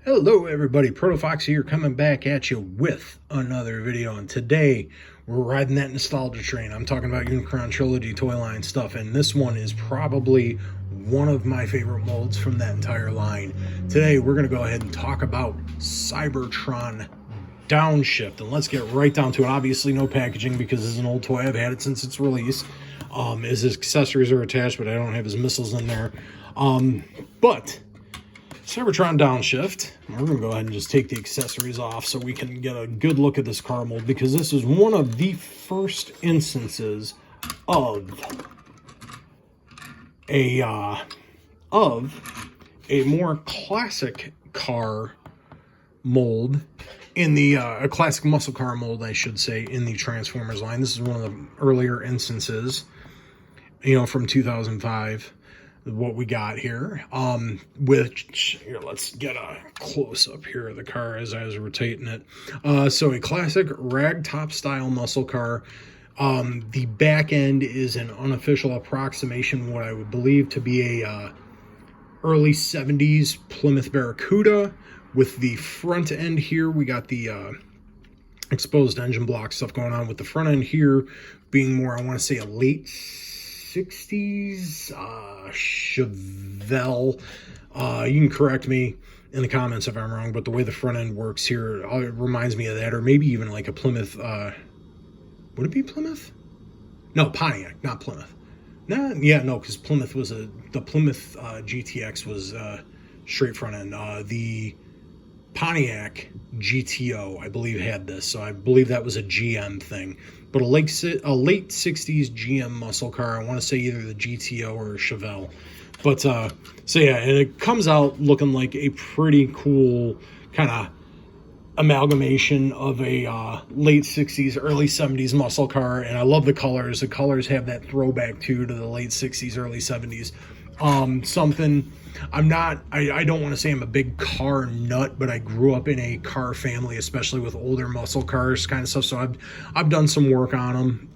Hello everybody, ProtoFoxy here coming back at you with another video, and today we're riding that nostalgia train. I'm talking about Unicron Trilogy toy line stuff, and this one is probably one of my favorite molds from that entire line. Today we're going to go ahead and talk about Cybertron Downshift, and let's get right down to it. Obviously no packaging because this is an old toy. I've had it since its release. His accessories are attached, but I don't have his missiles in there. But Cybertron Downshift, we're going to go ahead and just take the accessories off so we can get a good look at this car mold, because this is one of the first instances of a more classic car mold in the a classic muscle car mold, I should say, in the Transformers line. This is one of the earlier instances, you know, from 2005. What we got here, which here, let's get a close-up here of the car as I was rotating it. So a classic ragtop style muscle car. The back end is an unofficial approximation, what I would believe to be a early 70s Plymouth Barracuda. With the front end here, we got the exposed engine block stuff going on, with the front end here being more, I want to say, a late 60s Chevelle. You can correct me in the comments if I'm wrong, but the way the front end works here, it reminds me of that, or maybe even like a Plymouth. Would it be Plymouth? No, Pontiac, not Plymouth. No, yeah, no, because Plymouth was the Plymouth GTX was straight front end. The Pontiac GTO, I believe, had this, so I believe that was a GM thing. But a late 60s GM muscle car. I want to say either the GTO or a Chevelle. But, so yeah, and it comes out looking like a pretty cool kind of amalgamation of a late 60s, early 70s muscle car. And I love the colors. The colors have that throwback, too, to the late 60s, early 70s. Something... I don't want to say I'm a big car nut, but I grew up in a car family, especially with older muscle cars kind of stuff. So I've done some work on them,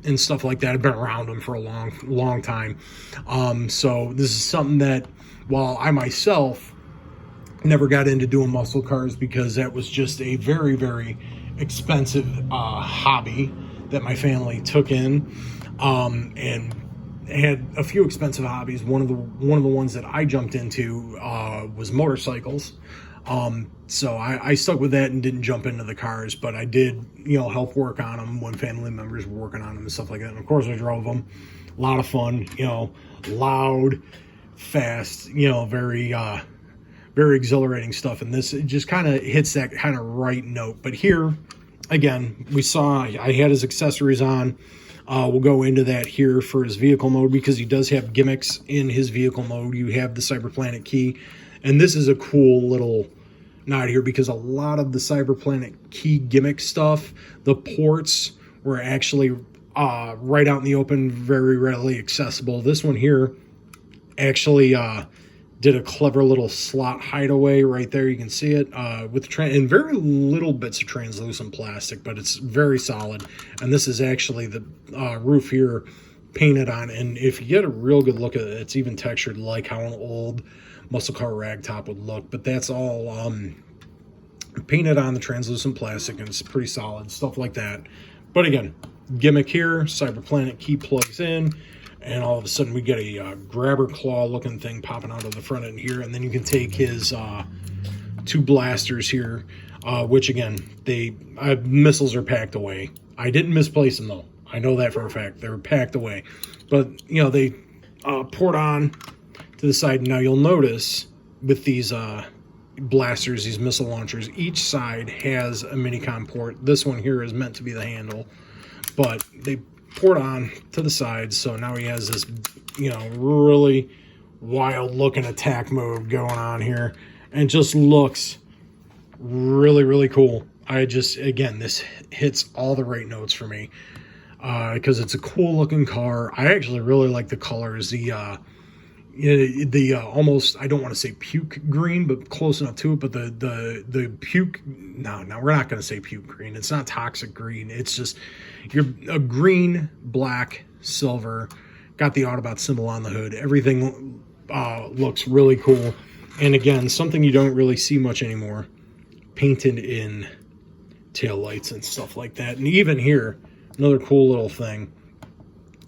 and stuff like that. I've been around them for a long time. So this is something that, while I myself never got into doing muscle cars because that was just a very, very expensive hobby that my family took in, and had a few expensive hobbies. One of the ones that I jumped into was motorcycles. So I stuck with that and didn't jump into the cars, but I did, help work on them when family members were working on them and stuff like that. And of course I drove them. A lot of fun, loud, fast, very exhilarating stuff. And this, it just kind of hits that kind of right note. But here, again, we saw I had his accessories on. We'll go into that here for his vehicle mode, because he does have gimmicks in his vehicle mode. You have the Cyberplanet key, and this is a cool little nod here, because a lot of the Cyberplanet key gimmick stuff, the ports were actually right out in the open, very readily accessible. This one here actually did a clever little slot hideaway right there. You can see it with and very little bits of translucent plastic, but it's very solid. And this is actually the roof here painted on. And if you get a real good look at it, it's even textured like how an old muscle car ragtop would look. But that's all painted on the translucent plastic, and it's pretty solid, stuff like that. But again, gimmick here, Cyberplanet key plugs in, and all of a sudden we get a grabber claw looking thing popping out of the front end here. And then you can take his two blasters here, which again, missiles are packed away. I didn't misplace them though. I know that for a fact. They were packed away. But, they port on to the side. Now you'll notice with these blasters, these missile launchers, each side has a minicom port. This one here is meant to be the handle, but they port on to the sides. So now he has this, really wild looking attack mode going on here, and just looks really, really cool. Again, this hits all the right notes for me, because it's a cool looking car. I actually really like the colors. The almost, I don't want to say puke green, but close enough to it. But the puke, no, we're not going to say puke green. It's not toxic green. It's just a green, black, silver. Got the Autobot symbol on the hood. Everything looks really cool. And again, something you don't really see much anymore, painted in tail lights and stuff like that. And even here, another cool little thing,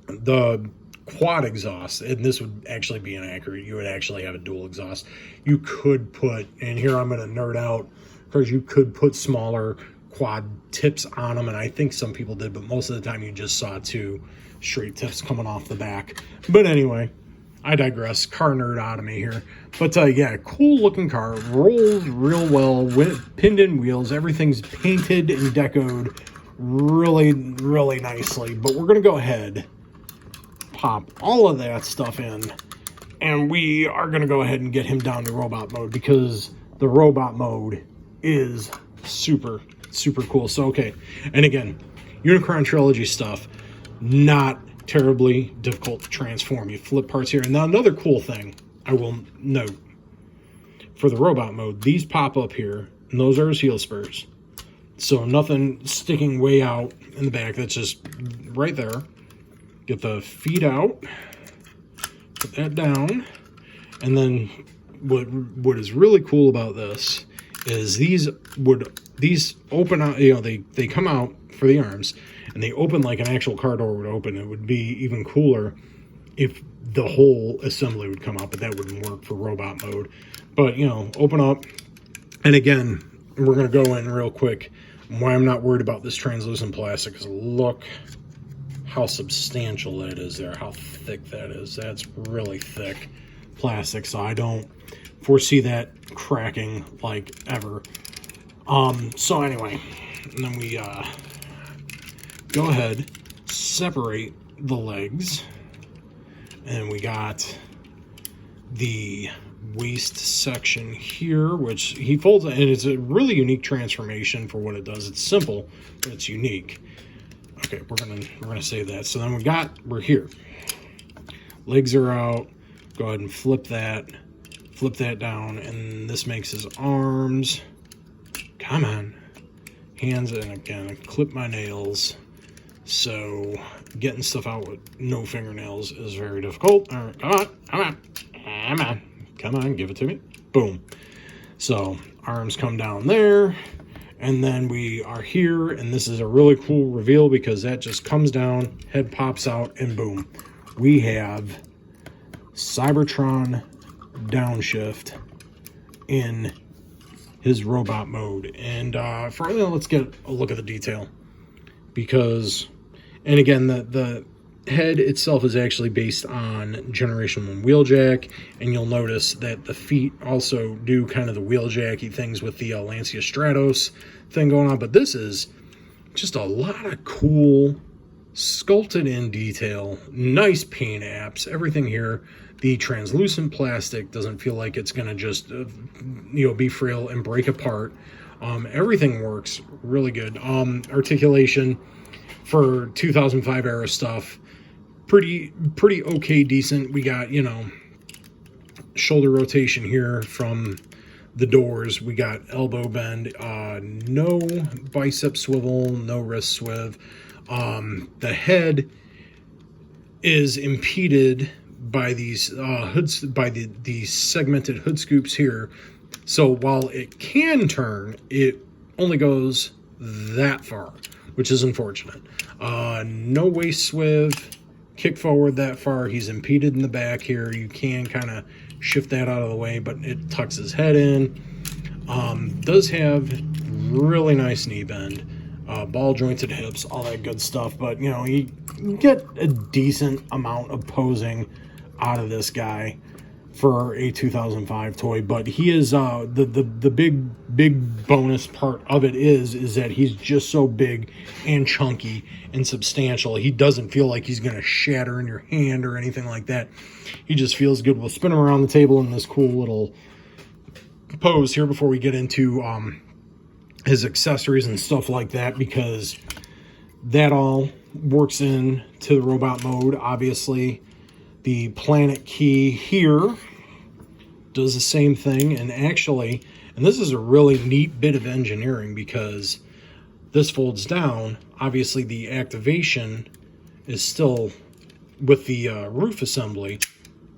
the quad exhaust, and this would actually be inaccurate, you would actually have a dual exhaust. You could put, and here I'm going to nerd out, because you could put smaller quad tips on them, and I think some people did, but most of the time you just saw 2 straight tips coming off the back. But anyway, I digress. Car nerd out of me here. But yeah, cool looking car. Rolls real well. Pinned in wheels. Everything's painted and decoed really, really nicely. But we're going to go ahead, pop all of that stuff in, and we are going to go ahead and get him down to robot mode, because the robot mode is super, super cool. So, okay. And again, Unicron Trilogy stuff, not terribly difficult to transform. You flip parts here. And now another cool thing I will note, for the robot mode, these pop up here, and those are his heel spurs. So nothing sticking way out in the back. That's just right there. Get the feet out, put that down, and then what is really cool about this is these open out, you know, they come out for the arms, and they open like an actual car door would open. It would be even cooler if the whole assembly would come out, but that wouldn't work for robot mode. But, you know, open up. And again, we're going to go in real quick. Why I'm not worried about this translucent plastic is look how substantial that is there, how thick that is. That's really thick plastic, so I don't foresee that cracking like ever. So anyway, and then we go ahead, separate the legs, and we got the waist section here, which he folds, and it's a really unique transformation for what it does. It's simple, but it's unique. Okay, we're gonna save that. So then we're here. Legs are out. Go ahead and flip that down, and this makes his arms. Come on, hands, and again, I clip my nails. So getting stuff out with no fingernails is very difficult. All right, come on, give it to me. Boom. So arms come down there, and then we are here, and this is a really cool reveal because that just comes down, head pops out, and boom, we have Cybertron Downshift in his robot mode. And further, let's get a look at the detail, because, and again, the head itself is actually based on Generation 1 Wheeljack, and you'll notice that the feet also do kind of the Wheeljacky things with the Lancia Stratos thing going on, but this is just a lot of cool sculpted in detail, nice paint apps, everything here. The translucent plastic doesn't feel like it's gonna just be frail and break apart. Everything works really good. Articulation for 2005 era stuff, pretty okay, decent. We got, shoulder rotation here from the doors. We got elbow bend, no bicep swivel, no wrist swivel. The head is impeded by these hoods, by these segmented hood scoops here. So while it can turn, it only goes that far, which is unfortunate. No waist swivel, kick forward that far. He's impeded in the back here. You can kind of shift that out of the way, but it tucks his head in. Does have really nice knee bend, ball jointed hips, all that good stuff. But you get a decent amount of posing out of this guy for a 2005 toy. But he is the big bonus part of it is that he's just so big and chunky and substantial. He doesn't feel like he's going to shatter in your hand or anything like that. He just feels good. We'll spin him around the table in this cool little pose here before we get into his accessories and stuff like that, because that all works in to the robot mode. Obviously, the planet key here does the same thing, and actually, and this is a really neat bit of engineering, because this folds down. Obviously, the activation is still with the roof assembly,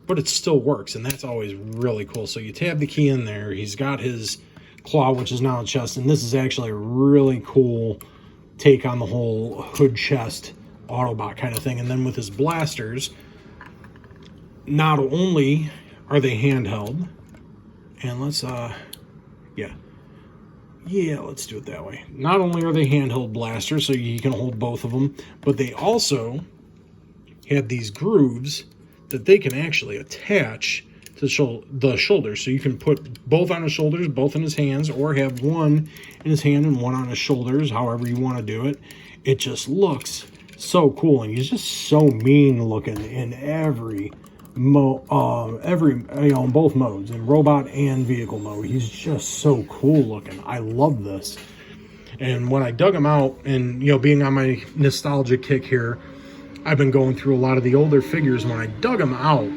but it still works, and that's always really cool. So you tab the key in there. He's got his claw, which is now a chest, and this is actually a really cool take on the whole hood chest Autobot kind of thing. And then with his blasters, not only are they handheld, and let's let's do it that way. Not only are they handheld blasters, so you can hold both of them, but they also have these grooves that they can actually attach to the shoulders. So you can put both on his shoulders, both in his hands, or have one in his hand and one on his shoulders, however you want to do it. It just looks so cool, and he's just so mean looking in every in both modes, in robot and vehicle mode. He's just so cool looking. I love this. And when I dug him out, and being on my nostalgia kick here, I've been going through a lot of the older figures. When I dug them out,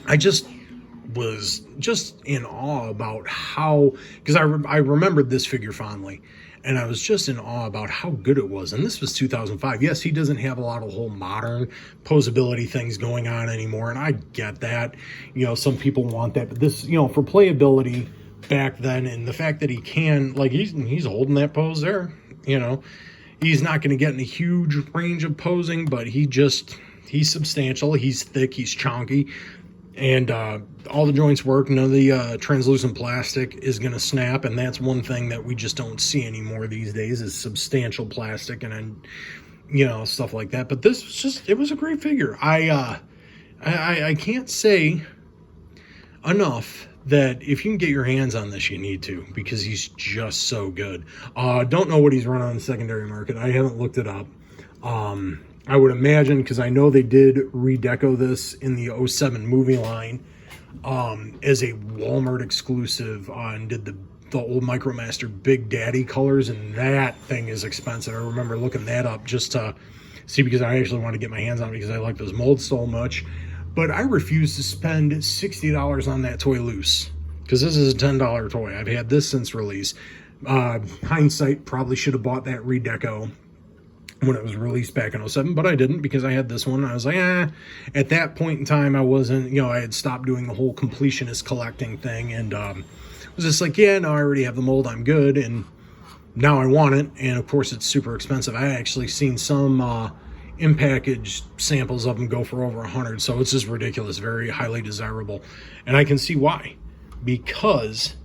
I just was just in awe about how, because I remembered this figure fondly, and I was just in awe about how good it was. And this was 2005. Yes, he doesn't have a lot of whole modern posability things going on anymore, and I get that. Some people want that, but this, for playability back then, and the fact that he can, like, he's holding that pose there, he's not going to get in a huge range of posing, but he's substantial, he's thick, he's chonky, and all the joints work. None of the translucent plastic is going to snap, and that's one thing that we just don't see anymore these days, is substantial plastic and stuff like that. But this was just, it was a great figure. I can't say enough that if you can get your hands on this, you need to, because he's just so good. Don't know what he's running on the secondary market. I haven't looked it up. I would imagine, because I know they did redeco this in the 07 movie line as a Walmart exclusive, and did the old Micromaster Big Daddy colors, and that thing is expensive. I remember looking that up just to see, because I actually want to get my hands on it because I like those molds so much. But I refuse to spend $60 on that toy loose, because this is a $10 toy. I've had this since release. Hindsight, probably should have bought that redeco when it was released back in 07, but I didn't, because I had this one. I was like, at that point in time, I wasn't, I had stopped doing the whole completionist collecting thing, and was just like, no, I already have the mold, I'm good, and now I want it, and of course it's super expensive. I actually seen some in-package samples of them go for over 100, so it's just ridiculous, very highly desirable, and I can see why, because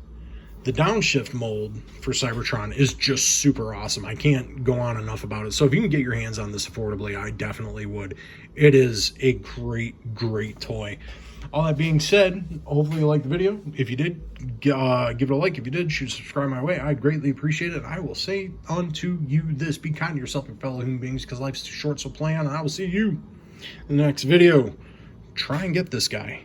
the Downshift mold for Cybertron is just super awesome. I can't go on enough about it. So if you can get your hands on this affordably, I definitely would. It is a great, great toy. All that being said, hopefully you liked the video. If you did, give it a like. If you did, shoot subscribe my way. I'd greatly appreciate it. I will say unto you this: be kind to yourself and fellow human beings, because life's too short, so play on, and I will see you in the next video. Try and get this guy.